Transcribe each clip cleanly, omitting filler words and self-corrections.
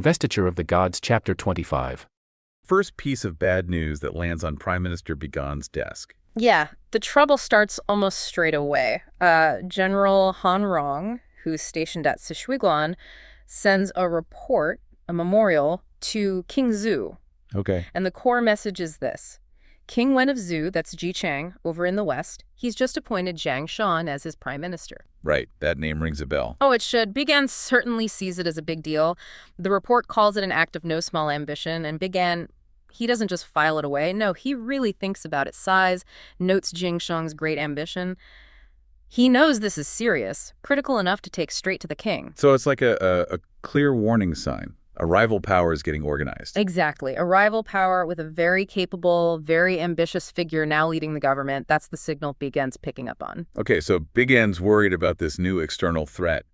Investiture of the Gods, Chapter 25. First piece of bad news that lands on Prime Minister Bigan's desk. Yeah, the trouble starts almost straight away. General Huang, who's stationed at Sichuiguan, sends a report, a memorial, to King Zhu. Okay. And the core message is this. King Wen of Zhu, that's Ji Chang, over in the west, he's just appointed Jiang Shan as his prime minister. Right, that name rings a bell. Oh, it should. Bigan certainly sees it as a big deal. The report calls it an act of no small ambition, and Bigan, he doesn't just file it away. No, he really thinks about its size, notes Jiang Shan's great ambition. He knows this is serious, critical enough to take straight to the king. So it's like a clear warning sign. A rival power is getting organized. Exactly. A rival power with a very capable, very ambitious figure now leading the government. That's the signal Bigan's picking up on. Okay, so Bigan's worried about this new external threat.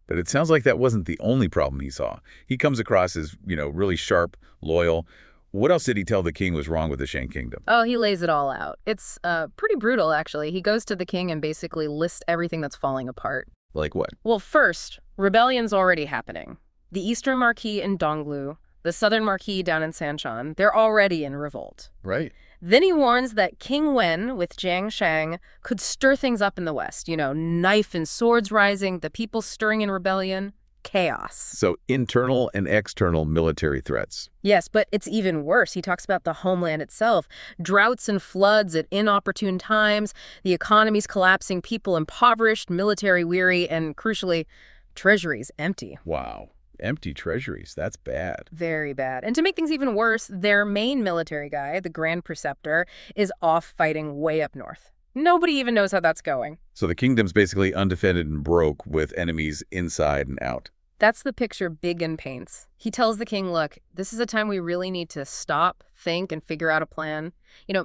But it sounds like that wasn't the only problem he saw. He comes across as, really sharp, loyal. What else did he tell the king was wrong with the Shang Kingdom? Oh, he lays it all out. It's pretty brutal, actually. He goes to the king and basically lists everything that's falling apart. Like what? Well, first, rebellion's already happening. The Eastern Marquis in Donglu, the Southern Marquis down in Sanshan, they're already in revolt. Right. Then he warns that King Wen with Jiang Shang could stir things up in the West. Knife and swords rising, the people stirring in rebellion, chaos. So internal and external military threats. Yes, but it's even worse. He talks about the homeland itself. Droughts and floods at inopportune times, the economy's collapsing, people impoverished, military weary, and crucially, treasuries empty. Wow. Empty treasuries. That's bad. Very bad. And to make things even worse, their main military guy, the Grand Preceptor, is off fighting way up north. Nobody even knows how that's going. So the kingdom's basically undefended and broke with enemies inside and out. That's the picture Bigan paints. He tells the king, look, this is a time we really need to stop, think, and figure out a plan.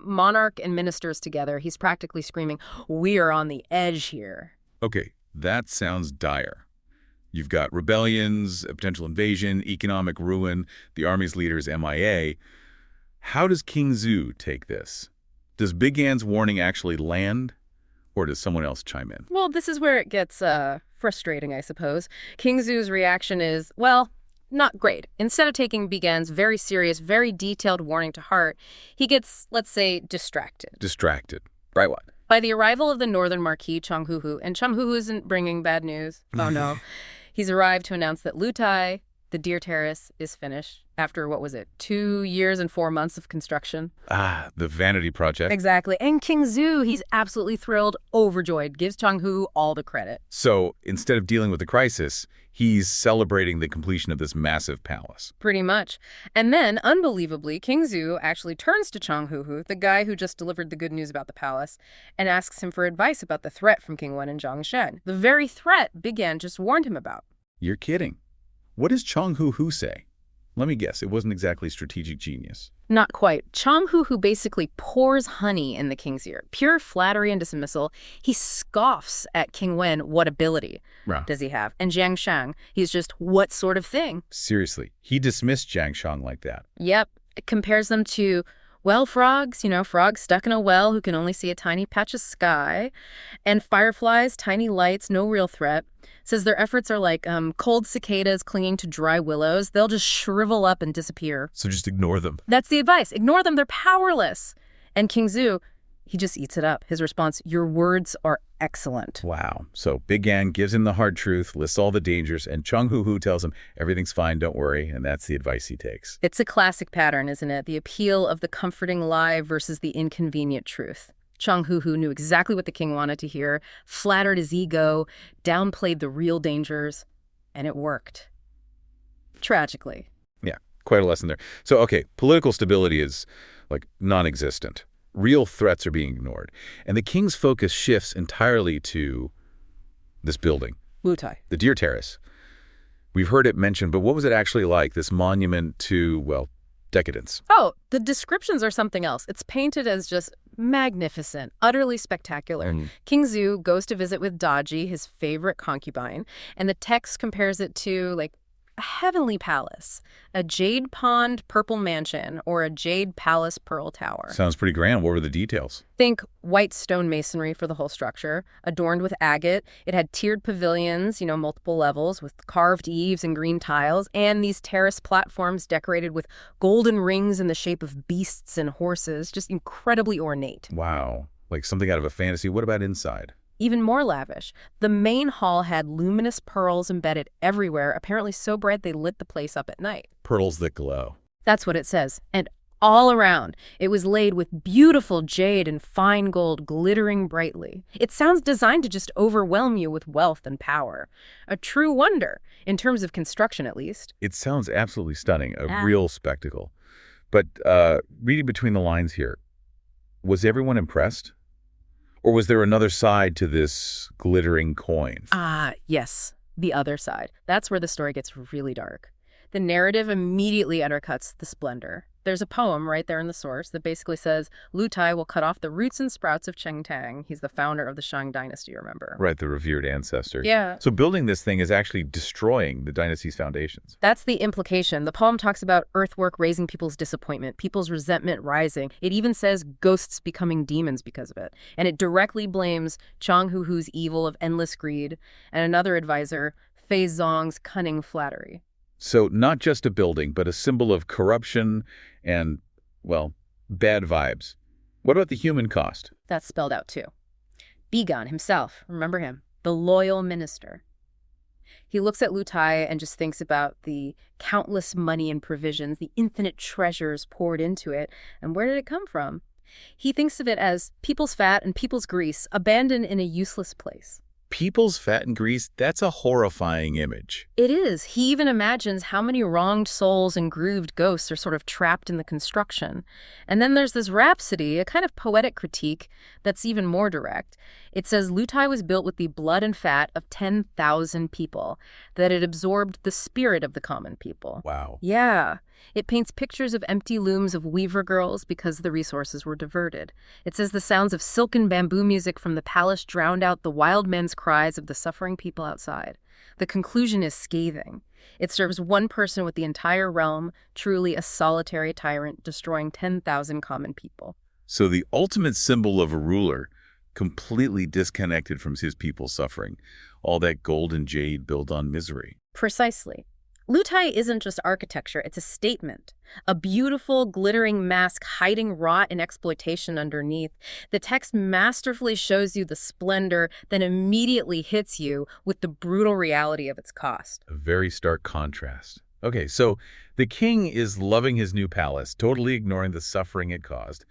Monarch and ministers together, he's practically screaming, we are on the edge here. Okay, that sounds dire. You've got rebellions, a potential invasion, economic ruin, the army's leader's MIA. How does King Zhu take this? Does Bigan's warning actually land, or does someone else chime in? Well, this is where it gets frustrating, I suppose. King Zhu's reaction is, well, not great. Instead of taking Bigan's very serious, very detailed warning to heart, he gets, let's say, distracted. Distracted. By what? By the arrival of the Northern Marquis, Changhuhu. And Changhuhu isn't bringing bad news. Oh, no. He's arrived to announce that Lutai, the Deer Terrace, is finished after, 2 years and 4 months of construction. Ah, the vanity project. Exactly. And King Zhu, he's absolutely thrilled, overjoyed, gives Changhu all the credit. So instead of dealing with the crisis, he's celebrating the completion of this massive palace. Pretty much. And then, unbelievably, King Zhu actually turns to Changhuhu, the guy who just delivered the good news about the palace, and asks him for advice about the threat from King Wen and Jiang Shan, the very threat Bigan just warned him about. You're kidding. What does Changhuhu say? Let me guess, it wasn't exactly strategic genius. Not quite. Changhuhu basically pours honey in the king's ear. Pure flattery and dismissal. He scoffs at King Wen. What ability does he have? And Jiang Shang, he's just, what sort of thing? Seriously, he dismissed Jiang Shang like that. Yep. It compares them to, frogs, frogs stuck in a well who can only see a tiny patch of sky. And fireflies, tiny lights, no real threat. Says their efforts are like cold cicadas clinging to dry willows. They'll just shrivel up and disappear. So just ignore them. That's the advice. Ignore them. They're powerless. And King Zhu, he just eats it up. His response, your words are excellent. Wow. So Bigan gives him the hard truth, lists all the dangers, and Changhuhu tells him everything's fine, don't worry, and that's the advice he takes. It's a classic pattern, isn't it? The appeal of the comforting lie versus the inconvenient truth. Changhuhu knew exactly what the king wanted to hear, flattered his ego, downplayed the real dangers, and it worked. Tragically. Yeah, quite a lesson there. So, okay, political stability is, non-existent. Real threats are being ignored. And the king's focus shifts entirely to this building. Lutai. The Deer Terrace. We've heard it mentioned, but what was it actually like, this monument to, decadence? Oh, the descriptions are something else. It's painted as just magnificent, utterly spectacular. King Zhu goes to visit with Daji, his favorite concubine, and the text compares it to, a heavenly palace, a jade pond purple mansion, or a jade palace pearl tower. Sounds pretty grand. What were the details? Think white stone masonry for the whole structure, adorned with agate. It had tiered pavilions, multiple levels with carved eaves and green tiles, and these terrace platforms decorated with golden rings in the shape of beasts and horses, just incredibly ornate. Wow. Like something out of a fantasy. What about inside? Even more lavish. The main hall had luminous pearls embedded everywhere, apparently so bright they lit the place up at night. Pearls that glow. That's what it says. And all around, it was laid with beautiful jade and fine gold glittering brightly. It sounds designed to just overwhelm you with wealth and power. A true wonder, in terms of construction at least. It sounds absolutely stunning, a real spectacle. But reading between the lines here, was everyone impressed? Or was there another side to this glittering coin? Yes, the other side. That's where the story gets really dark. The narrative immediately undercuts the splendor. There's a poem right there in the source that basically says, Lu Tai will cut off the roots and sprouts of Cheng Tang. He's the founder of the Shang dynasty, remember? Right, the revered ancestor. Yeah. So building this thing is actually destroying the dynasty's foundations. That's the implication. The poem talks about earthwork raising people's disappointment, people's resentment rising. It even says ghosts becoming demons because of it. And it directly blames Chang Hu's evil of endless greed and another advisor, Fei Zong's cunning flattery. So not just a building, but a symbol of corruption and, well, bad vibes. What about the human cost? That's spelled out too. Bigan himself, remember him, the loyal minister. He looks at Lu Tai and just thinks about the countless money and provisions, the infinite treasures poured into it, and where did it come from? He thinks of it as people's fat and people's grease, abandoned in a useless place. People's fat and grease, that's a horrifying image. It is. He even imagines how many wronged souls and grooved ghosts are sort of trapped in the construction. And then there's this rhapsody, a kind of poetic critique that's even more direct. It says Lu Tai was built with the blood and fat of 10,000 people, that it absorbed the spirit of the common people. Wow. Yeah. It paints pictures of empty looms of weaver girls because the resources were diverted. It says the sounds of silken bamboo music from the palace drowned out the wild men's cries of the suffering people outside. The conclusion is scathing. It serves one person with the entire realm, truly a solitary tyrant destroying 10,000 common people. So the ultimate symbol of a ruler, completely disconnected from his people's suffering. All that gold and jade built on misery. Precisely. Lu Tai isn't just architecture, it's a statement. A beautiful, glittering mask hiding rot and exploitation underneath. The text masterfully shows you the splendor, then immediately hits you with the brutal reality of its cost. A very stark contrast. Okay, so the king is loving his new palace, totally ignoring the suffering it caused.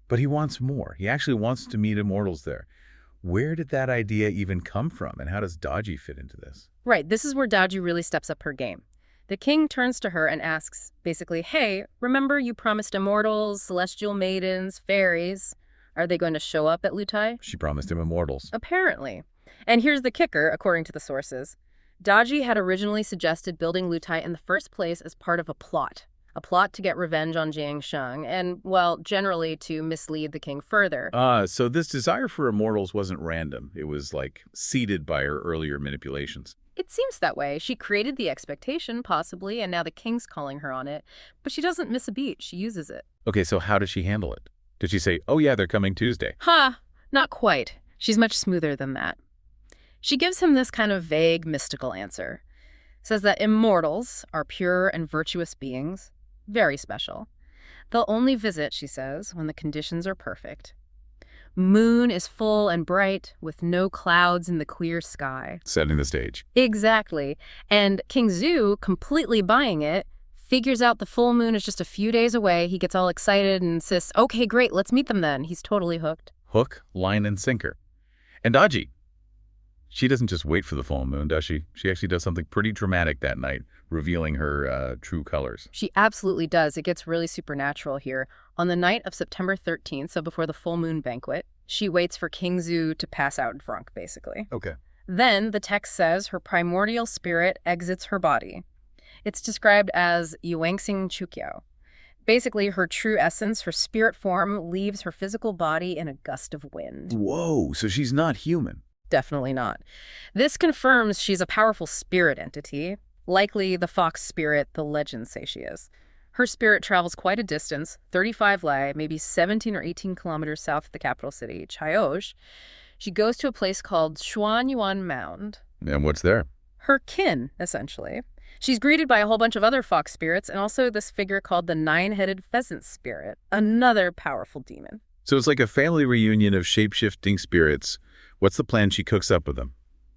But he wants more. He actually wants to meet immortals there. Where did that idea even come from, and how does Daji fit into this? Right, this is where Daji really steps up her game. The king turns to her and asks, basically, hey, remember you promised immortals, celestial maidens, fairies. Are they going to show up at Lu Tai? She promised him immortals. Apparently. And here's the kicker, according to the sources. Daji had originally suggested building Lu Tai in the first place as part of a plot to get revenge on Jiang Sheng, and, well, generally to mislead the king further. So this desire for immortals wasn't random. It was, seeded by her earlier manipulations. It seems that way. She created the expectation, possibly, and now the king's calling her on it. But she doesn't miss a beat. She uses it. Okay, so how does she handle it? Did she say, oh yeah, they're coming Tuesday? Not quite. She's much smoother than that. She gives him this kind of vague, mystical answer. Says that immortals are pure and virtuous beings, very special. They'll only visit, she says, when the conditions are perfect. Moon is full and bright, with no clouds in the clear sky. Setting the stage. Exactly. And King Zhu, completely buying it, figures out the full moon is just a few days away. He gets all excited and insists, okay, great, let's meet them then. He's totally hooked. Hook, line, and sinker. And Daji, she doesn't just wait for the full moon, does she? She actually does something pretty dramatic that night, revealing her true colors. She absolutely does. It gets really supernatural here. On the night of September 13th, so before the full moon banquet, she waits for King Zhu to pass out drunk, basically. Okay. Then, the text says, her primordial spirit exits her body. It's described as Yuanxing Chuqiao. Basically, her true essence, her spirit form, leaves her physical body in a gust of wind. Whoa, so she's not human. Definitely not. This confirms she's a powerful spirit entity. Likely the fox spirit the legends say she is. Her spirit travels quite a distance, 35 li, maybe 17 or 18 kilometers south of the capital city, Chaosh. She goes to a place called Xuanyuan Mound. And what's there? Her kin, essentially. She's greeted by a whole bunch of other fox spirits and also this figure called the nine-headed pheasant spirit, another powerful demon. So it's like a family reunion of shape-shifting spirits. What's the plan she cooks up with them?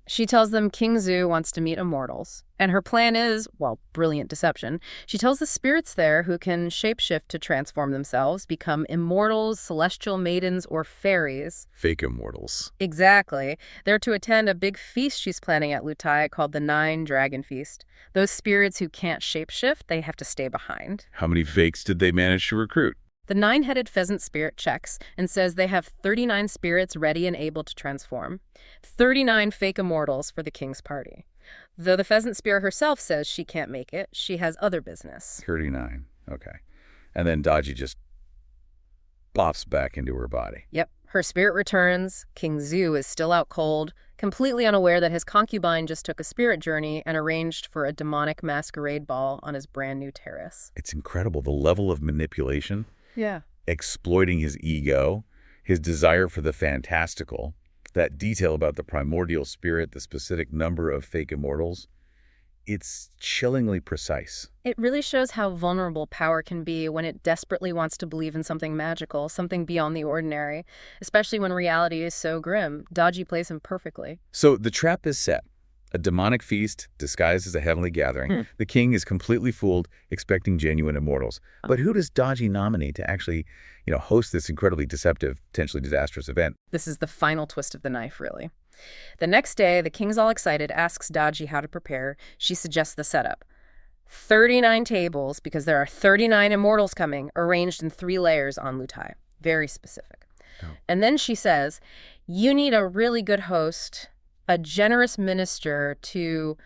She tells them King Zhu wants to meet immortals. And her plan is, well, brilliant deception. She tells the spirits there who can shapeshift to transform themselves, become immortals, celestial maidens, or fairies. Fake immortals. Exactly. They're to attend a big feast she's planning at Lutai called the Nine Dragon Feast. Those spirits who can't shapeshift, they have to stay behind. How many fakes did they manage to recruit? The nine-headed pheasant spirit checks and says they have 39 spirits ready and able to transform. 39 fake immortals for the king's party. Though the pheasant spirit herself says she can't make it, she has other business. 39. Okay. And then Daji just pops back into her body. Yep. Her spirit returns. King Zhu is still out cold, completely unaware that his concubine just took a spirit journey and arranged for a demonic masquerade ball on his brand new terrace. It's incredible, the level of manipulation. Yeah. Exploiting his ego, his desire for the fantastical, that detail about the primordial spirit, the specific number of fake immortals. It's chillingly precise. It really shows how vulnerable power can be when it desperately wants to believe in something magical, something beyond the ordinary, especially when reality is so grim. Daji plays him perfectly. So the trap is set. A demonic feast disguised as a heavenly gathering. The king is completely fooled, expecting genuine immortals. But who does Daji nominate to actually, host this incredibly deceptive, potentially disastrous event? This is the final twist of the knife, really. The next day, the king's all excited, asks Daji how to prepare. She suggests the setup. 39 tables, because there are 39 immortals coming, arranged in 3 layers on Lutai. Very specific. Oh. And then she says, you need a really good host, a generous minister to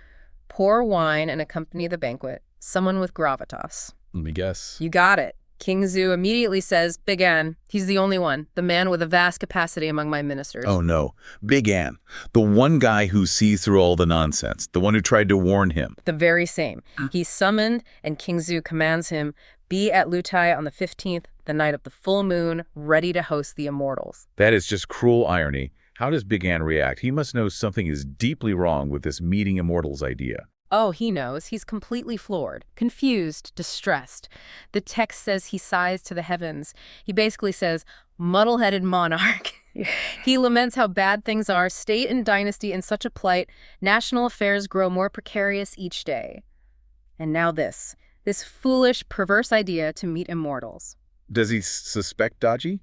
pour wine and accompany the banquet, someone with gravitas. Let me guess. You got it. King Zhu immediately says, Big An, he's the only one, the man with a vast capacity among my ministers. Oh no, Big An, the one guy who sees through all the nonsense, the one who tried to warn him. The very same. He's summoned, and King Zhu commands him, be at Lutai on the 15th, the night of the full moon, ready to host the immortals. That is just cruel irony. How does Big An react? He must know something is deeply wrong with this meeting immortals idea. Oh, he knows. He's completely floored, confused, distressed. The text says he sighs to the heavens. He basically says, muddle-headed monarch. He laments how bad things are, state and dynasty in such a plight, national affairs grow more precarious each day. And now this foolish, perverse idea to meet immortals. Does he suspect Daji?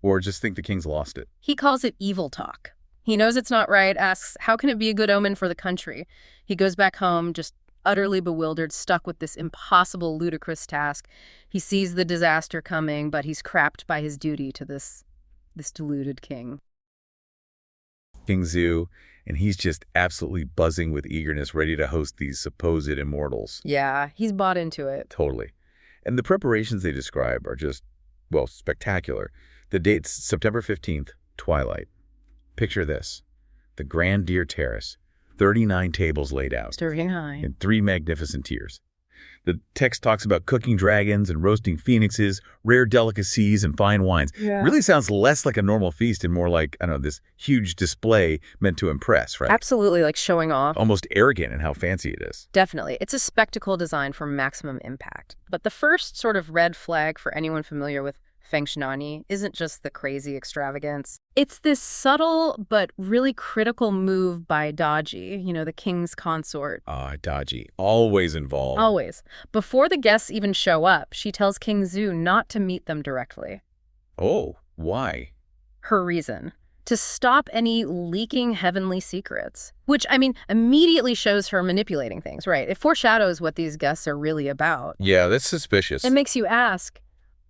Or just think the king's lost it? He calls it evil talk. He knows it's not right, asks, how can it be a good omen for the country? He goes back home, just utterly bewildered, stuck with this impossible, ludicrous task. He sees the disaster coming, but he's crapped by his duty to this deluded king. King Zhu, and he's just absolutely buzzing with eagerness, ready to host these supposed immortals. Yeah, he's bought into it. Totally. And the preparations they describe are just, well, spectacular. The date's September 15th, twilight. Picture this. The Grand Deer Terrace, 39 tables laid out. Stirring high. In 3 magnificent tiers. The text talks about cooking dragons and roasting phoenixes, rare delicacies and fine wines. Yeah. Really sounds less like a normal feast and more like, this huge display meant to impress, right? Absolutely, like showing off. Almost arrogant in how fancy it is. Definitely. It's a spectacle designed for maximum impact. But the first sort of red flag for anyone familiar with Feng Shenani isn't just the crazy extravagance. It's this subtle but really critical move by Daji, the king's consort. Daji, always involved. Always. Before the guests even show up, she tells King Zhu not to meet them directly. Oh, why? Her reason: to stop any leaking heavenly secrets. Which, immediately shows her manipulating things, right? It foreshadows what these guests are really about. Yeah, that's suspicious. It makes you ask,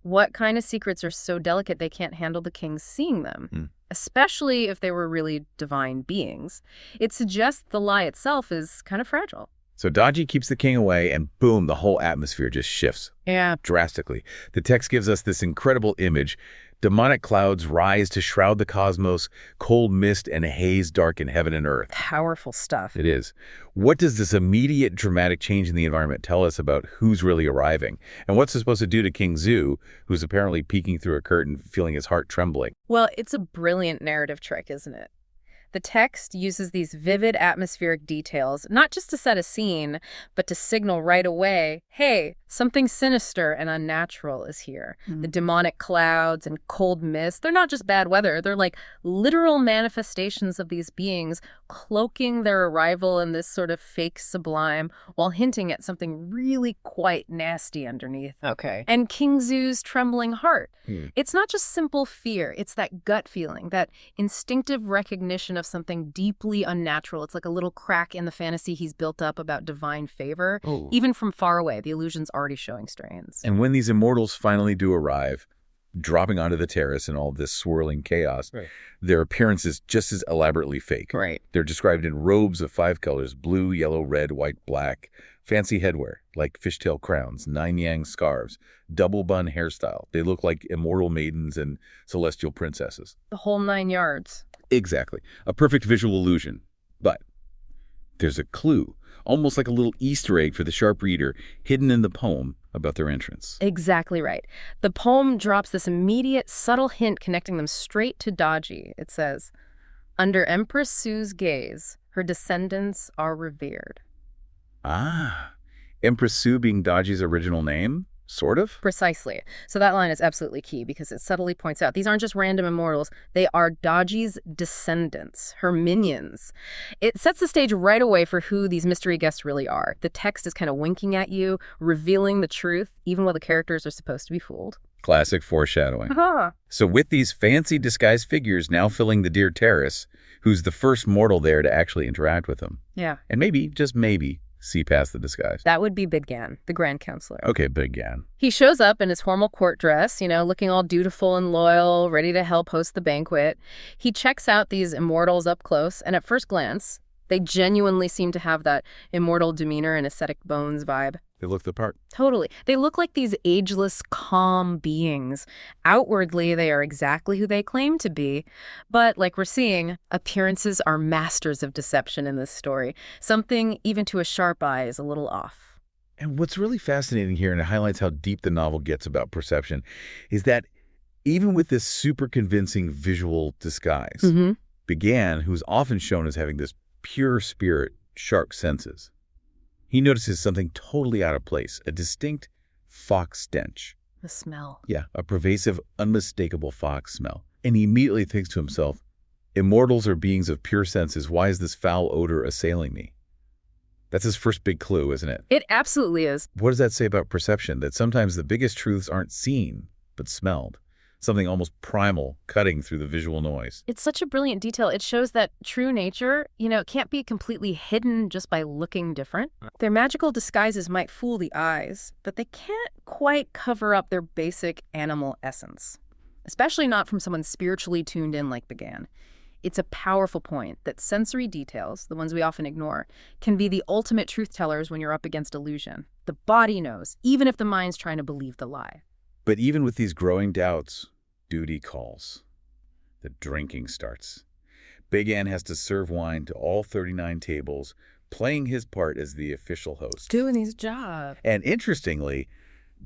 what kind of secrets are so delicate they can't handle the king seeing them? Especially if they were really divine beings. It suggests the lie itself is kind of fragile. So Daji keeps the king away, and boom, the whole atmosphere just shifts. Yeah. Drastically. The text gives us this incredible image. Demonic clouds rise to shroud the cosmos, cold mist and haze darken heaven and earth. Powerful stuff. It is. What does this immediate dramatic change in the environment tell us about who's really arriving? And what's it supposed to do to King Zhu, who's apparently peeking through a curtain, feeling his heart trembling? Well, it's a brilliant narrative trick, isn't it? The text uses these vivid atmospheric details, not just to set a scene, but to signal right away, hey, something sinister and unnatural is here. The demonic clouds and cold mist, they're not just bad weather. They're like literal manifestations of these beings cloaking their arrival in this sort of fake sublime while hinting at something really quite nasty underneath. Okay. And King Zhu's trembling heart. It's not just simple fear. It's that gut feeling, that instinctive recognition of something deeply unnatural. It's like a little crack in the fantasy he's built up about divine favor. Oh. Even from far away, the illusion's already showing strains. And when these immortals finally do arrive, dropping onto the terrace in all this swirling chaos, their appearance is just as elaborately fake. Right. They're described in robes of 5 colors, blue, yellow, red, white, black, fancy headwear, like fishtail crowns, 9-yang scarves, double bun hairstyle. They look like immortal maidens and celestial princesses. The whole 9 yards. Exactly. A perfect visual illusion. But there's a clue, almost like a little Easter egg for the sharp reader, hidden in the poem about their entrance. Exactly right. The poem drops this immediate, subtle hint connecting them straight to Daji. It says, under Empress Su's gaze, her descendants are revered. Ah, Empress Su being Daji's original name? Sort of? Precisely. So that line is absolutely key because it subtly points out these aren't just random immortals. They are Daji's descendants, her minions. It sets the stage right away for who these mystery guests really are. The text is kind of winking at you, revealing the truth, even while the characters are supposed to be fooled. Classic foreshadowing. So with these fancy disguised figures now filling the Deer Terrace, who's the first mortal there to actually interact with them? Yeah. And maybe, just maybe, see past the disguise. That would be Big Gan, the Grand Counselor. Okay, Big Gan. He shows up in his formal court dress, looking all dutiful and loyal, ready to help host the banquet. He checks out these immortals up close, and at first glance, they genuinely seem to have that immortal demeanor and ascetic bones vibe. They look the part. Totally. They look like these ageless, calm beings. Outwardly, they are exactly who they claim to be. But like we're seeing, appearances are masters of deception in this story. Something, even to a sharp eye, is a little off. And what's really fascinating here, and it highlights how deep the novel gets about perception, is that even with this super convincing visual disguise, Big Gan, who's often shown as having this pure spirit, sharp senses, he notices something totally out of place, a distinct fox stench. The smell. Yeah, a pervasive, unmistakable fox smell. And he immediately thinks to himself, immortals are beings of pure senses. Why is this foul odor assailing me? That's his first big clue, isn't it? It absolutely is. What does that say about perception? That sometimes the biggest truths aren't seen, but smelled. Something almost primal cutting through the visual noise. It's such a brilliant detail. It shows that true nature, can't be completely hidden just by looking different. Their magical disguises might fool the eyes, but they can't quite cover up their basic animal essence. Especially not from someone spiritually tuned in like Big Gan. It's a powerful point that sensory details, the ones we often ignore, can be the ultimate truth tellers when you're up against illusion. The body knows, even if the mind's trying to believe the lie. But even with these growing doubts, duty calls. The drinking starts. Big Gan has to serve wine to all 39 tables, playing his part as the official host. Doing his job. And interestingly,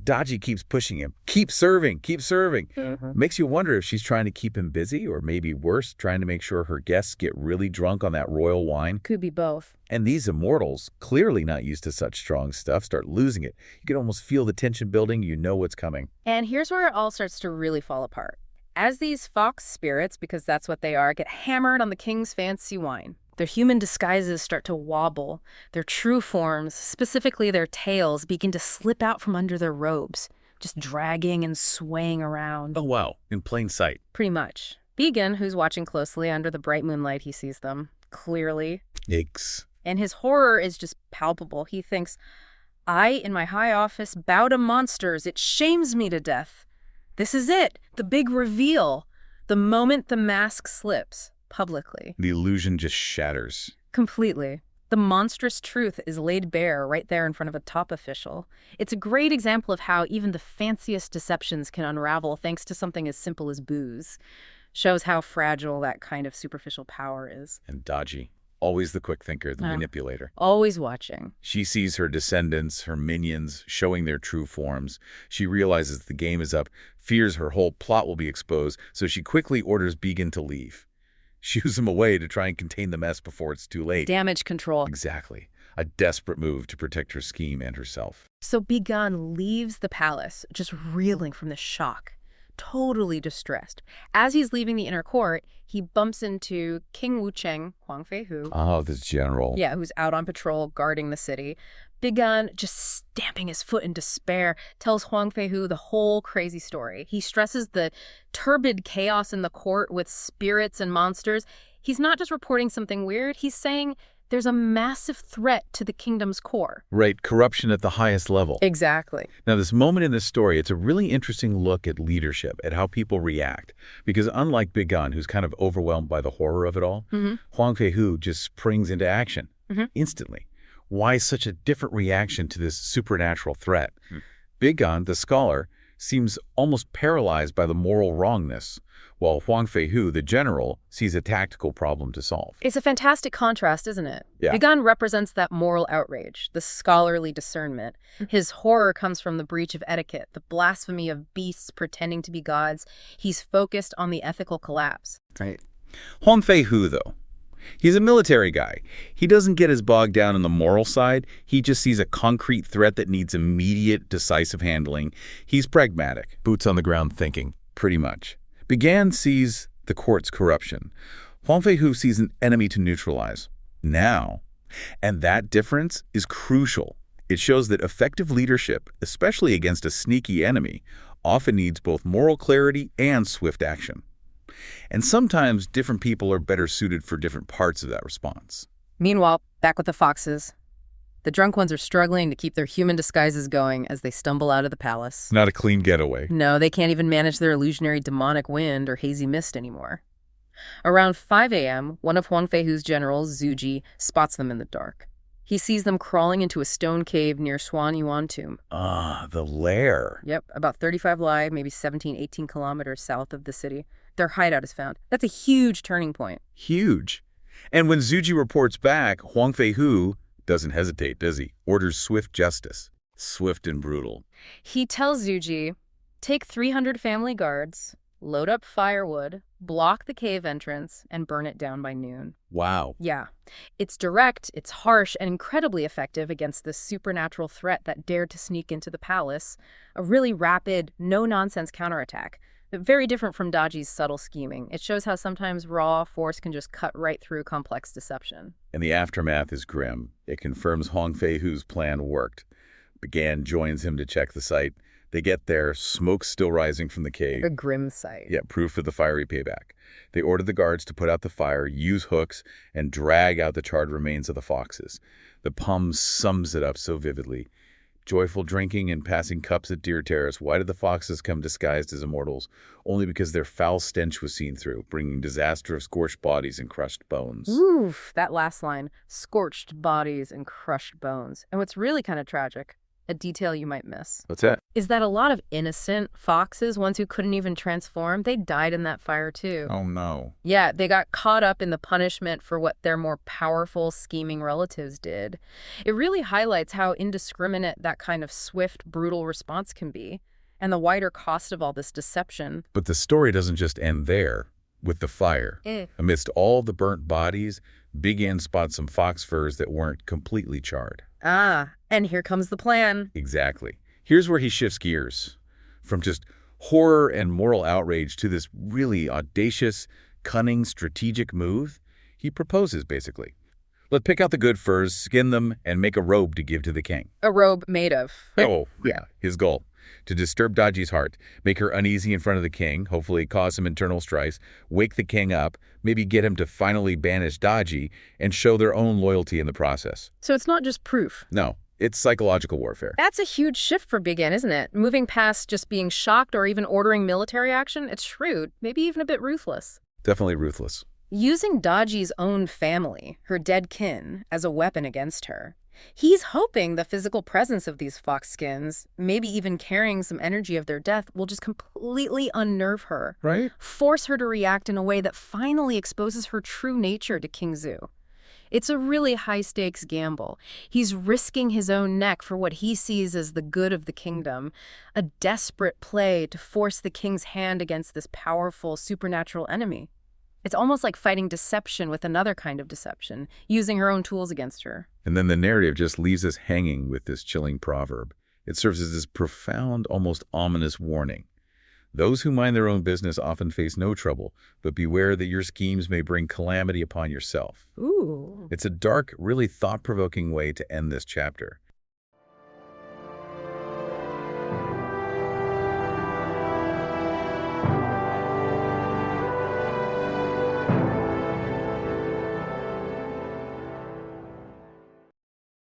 Daji keeps pushing him. Keep serving, keep serving. Makes you wonder if she's trying to keep him busy, or maybe worse, trying to make sure her guests get really drunk on that royal wine. Could be both. And these immortals, clearly not used to such strong stuff, start losing it. You can almost feel the tension building. You know what's coming. And here's where it all starts to really fall apart. As these fox spirits, because that's what they are, get hammered on the king's fancy wine, their human disguises start to wobble. Their true forms, specifically their tails, begin to slip out from under their robes, just dragging and swaying around. Oh, wow. In plain sight. Pretty much. Big Gan, who's watching closely under the bright moonlight, he sees them, clearly. Yikes. And his horror is just palpable. He thinks, I, in my high office, bow to monsters. It shames me to death. This is it. The big reveal. The moment the mask slips. Publicly. The illusion just shatters. Completely. The monstrous truth is laid bare right there in front of a top official. It's a great example of how even the fanciest deceptions can unravel thanks to something as simple as booze. Shows how fragile that kind of superficial power is. And Daji, always the quick thinker, the manipulator. Always watching. She sees her descendants, her minions, showing their true forms. She realizes the game is up, fears her whole plot will be exposed, so she quickly orders Began to leave. Shoos him away to try and contain the mess before it's too late. Damage control. Exactly. A desperate move to protect her scheme and herself. So Began leaves the palace, just reeling from the shock, totally distressed. As he's leaving the inner court, he bumps into King Wucheng, Huang Feihu. Oh, this general. Yeah, who's out on patrol guarding the city. Began, just stamping his foot in despair, tells Huang Feihu the whole crazy story. He stresses the turbid chaos in the court with spirits and monsters. He's not just reporting something weird, he's saying there's a massive threat to the kingdom's core. Right, corruption at the highest level. Exactly. Now, this moment in this story, it's a really interesting look at leadership, at how people react. Because unlike Began, who's kind of overwhelmed by the horror of it all, Huang Feihu just springs into action instantly. Why such a different reaction to this supernatural threat? Began, the scholar, seems almost paralyzed by the moral wrongness, while Huang Feihu, the general, sees a tactical problem to solve. It's a fantastic contrast, isn't it? Yeah. Began represents that moral outrage, the scholarly discernment. His horror comes from the breach of etiquette, the blasphemy of beasts pretending to be gods. He's focused on the ethical collapse. Right. Huang Feihu, though, he's a military guy. He doesn't get as bogged down in the moral side. He just sees a concrete threat that needs immediate, decisive handling. He's pragmatic. Boots on the ground thinking. Pretty much. Began sees the court's corruption. Huang Feihu sees an enemy to neutralize. Now. And that difference is crucial. It shows that effective leadership, especially against a sneaky enemy, often needs both moral clarity and swift action. And sometimes different people are better suited for different parts of that response. Meanwhile, back with the foxes. The drunk ones are struggling to keep their human disguises going as they stumble out of the palace. Not a clean getaway. No, they can't even manage their illusionary demonic wind or hazy mist anymore. Around 5 a.m., one of Huang Feihu's generals, Zuji, spots them in the dark. He sees them crawling into a stone cave near Xuan Yuan tomb. Ah, the lair. Yep, about 35 li, maybe 17, 18 kilometers south of the city. Their hideout is found. That's a huge turning point. Huge. And when Zuji reports back, Huang Feihu doesn't hesitate, does he? Orders swift justice. Swift and brutal. He tells Zuji, take 300 family guards, load up firewood, block the cave entrance, and burn it down by noon. Wow. Yeah. It's direct, it's harsh, and incredibly effective against this supernatural threat that dared to sneak into the palace. A really rapid, no-nonsense counterattack. Very different from Daji's subtle scheming. It shows how sometimes raw force can just cut right through complex deception. And the aftermath is grim. It confirms Huang Feihu's plan worked. Began joins him to check the site. They get there, smoke still rising from the cave. A grim sight. Yeah, proof of the fiery payback. They order the guards to put out the fire, use hooks, and drag out the charred remains of the foxes. The poem sums it up so vividly. Joyful drinking and passing cups at Deer Terrace. Why did the foxes come disguised as immortals? Only because their foul stench was seen through, bringing disaster of scorched bodies and crushed bones. Oof, that last line. Scorched bodies and crushed bones. And what's really kind of tragic, a detail you might miss, What's that? is that a lot of innocent foxes, ones who couldn't even transform, they died in that fire too. Oh, no. Yeah, they got caught up in the punishment for what their more powerful, scheming relatives did. It really highlights how indiscriminate that kind of swift, brutal response can be, and the wider cost of all this deception. But the story doesn't just end there, with the fire. Amidst all the burnt bodies, Began spots some fox furs that weren't completely charred. Ah, and here comes the plan. Exactly. Here's where he shifts gears. From just horror and moral outrage to this really audacious, cunning, strategic move. He proposes, basically. Let's pick out the good furs, skin them, and make a robe to give to the king. A robe made of. Oh, yeah. His goal. To disturb Daji's heart, make her uneasy in front of the king, hopefully cause some internal strife, wake the king up, maybe get him to finally banish Daji, and show their own loyalty in the process. So it's not just proof. No, it's psychological warfare. That's a huge shift for Began, isn't it? Moving past just being shocked or even ordering military action, it's shrewd, maybe even a bit ruthless. Definitely ruthless. using Daji's own family, her dead kin, as a weapon against her. He's hoping the physical presence of these fox skins, maybe even carrying some energy of their death, will just completely unnerve her, Right? force her to react in a way that finally exposes her true nature to King Zu. It's a really high-stakes gamble. He's risking his own neck for what he sees as the good of the kingdom, a desperate play to force the king's hand against this powerful, supernatural enemy. It's almost like fighting deception with another kind of deception, using her own tools against her. And then the narrative just leaves us hanging with this chilling proverb. It serves as this profound, almost ominous warning. Those who mind their own business often face no trouble, but beware that your schemes may bring calamity upon yourself. Ooh. It's a dark, really thought-provoking way to end this chapter.